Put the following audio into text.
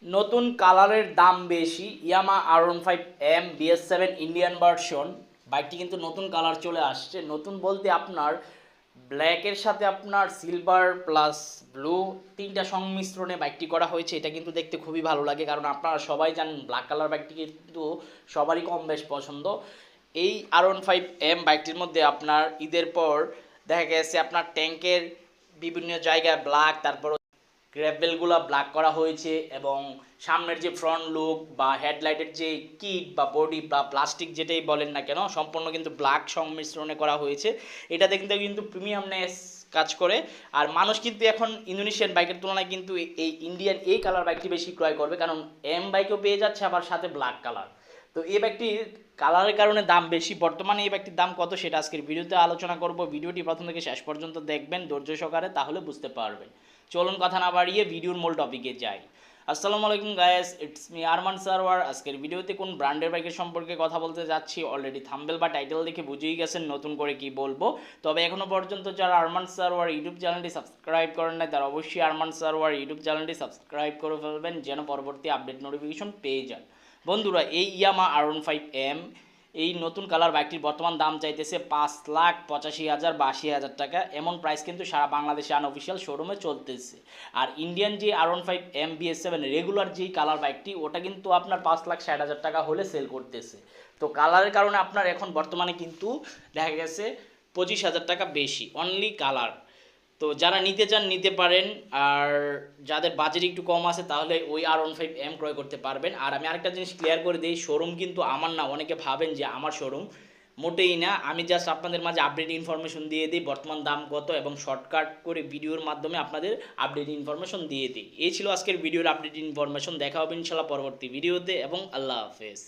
নতুন কালারের দাম বেশি, ইয়ামা R15M BS7 ইন্ডিয়ান ভার্সন। বাইকটি কিন্তু নতুন কালার চলে আসছে। নতুন বলতে আপনার ব্ল্যাকের সাথে আপনার সিলভার প্লাস ব্লু তিনটা সংমিশ্রণে বাইকটি করা হয়েছে। এটা কিন্তু দেখতে খুবই ভালো লাগে, কারণ আপনারা সবাই জানেন ব্ল্যাক কালার বাইকটি কিন্তু সবারই কম বেশ পছন্দ। এই R15M বাইকটির মধ্যে আপনার ঈদের পর দেখা গেছে আপনার ট্যাঙ্কের বিভিন্ন জায়গায় ব্ল্যাক, তারপর গ্র্যাভেলগুলো ব্ল্যাক করা হয়েছে, এবং সামনের যে ফ্রন্ট লুক বা হেডলাইটের যে কিট বা বডি বা প্লাস্টিক যেটাই বলেন না কেন, সম্পূর্ণ কিন্তু ব্ল্যাক সংমিশ্রণে করা হয়েছে। এটা দেখতে কিন্তু প্রিমিয়ামনেস কাজ করে। আর মানুষ কিন্তু এখন ইন্দোনেশিয়ান বাইকের তুলনায় কিন্তু এই ইন্ডিয়ান এই কালার বাইকটি বেশি ক্রয় করবে, কারণ এম বাইকও পেয়ে যাচ্ছে আবার সাথে ব্ল্যাক কালার। তো এই বাইকটির কালারের কারণে দাম বেশি। বর্তমানে এই বাইকটির দাম কত সেটা আজকের ভিডিওতে আলোচনা করব। ভিডিওটি প্রথম থেকে শেষ পর্যন্ত দেখবেন ধৈর্য সহকারে, তাহলে বুঝতে পারবেন। চলুন কথা না বাড়িয়ে ভিডিওর মূল টপিকে যাই। আসসালামু আলাইকুম guys, it's me Arman Sarwar. আজকের ভিডিওতে কোন ব্র্যান্ডের বাইকের সম্পর্কে কথা বলতে যাচ্ছি অলরেডি থাম্বনেল বা টাইটেল দেখে বুঝেই গেছেন নতুন করে কি বলবো। তবে এখনো পর্যন্ত যারা আরমান সারওয়ার ইউটিউব চ্যানেলটি সাবস্ক্রাইব করেন নাই, তারা অবশ্যই আরমান সারওয়ার ইউটিউব চ্যানেলটি সাবস্ক্রাইব করে ফেলবেন, যেন পরবর্তী আপডেট নোটিফিকেশন পেয়ে যান। বন্ধুরা, এই ইয়ামা R15M এই নতুন কালার বাইকটির বর্তমান দাম চাইতেছে 5,85,000 বা 80,000 টাকা। এমন প্রাইস কিন্তু সারা বাংলাদেশে আনঅফিসিয়াল শোরুমে চলতেছে। আর ইন্ডিয়ান যে R15M BS7 রেগুলার যেই কালার বাইকটি, ওটা কিন্তু আপনার 5,60,000 টাকা হলে সেল করতেছে। তো কালারের কারণে আপনার এখন বর্তমানে কিন্তু দেখা গেছে 25,000 টাকা বেশি অনলি কালার। তো যারা নিতে চান নিতে পারেন, আর যাদের বাজেট একটু কম আছে তাহলে ওই R15M ক্রয় করতে পারবেন। আর আমি আরেকটা জিনিস ক্লিয়ার করে দিই, শোরুম কিন্তু আমার না। অনেকে ভাবেন যে আমার শোরুম, মোটেই না। আমি জাস্ট আপনাদের মাঝে আপডেট ইনফরমেশন দিয়ে দিই, বর্তমান দাম কত, এবং শর্টকাট করে ভিডিওর মাধ্যমে আপনাদের আপডেট ইনফরমেশন দিয়ে দিই। এই ছিল আজকের ভিডিওর আপডেট ইনফরমেশন। দেখা হবে ইনশাল্লাহ পরবর্তী ভিডিওতে, এবং আল্লাহ হাফেজ।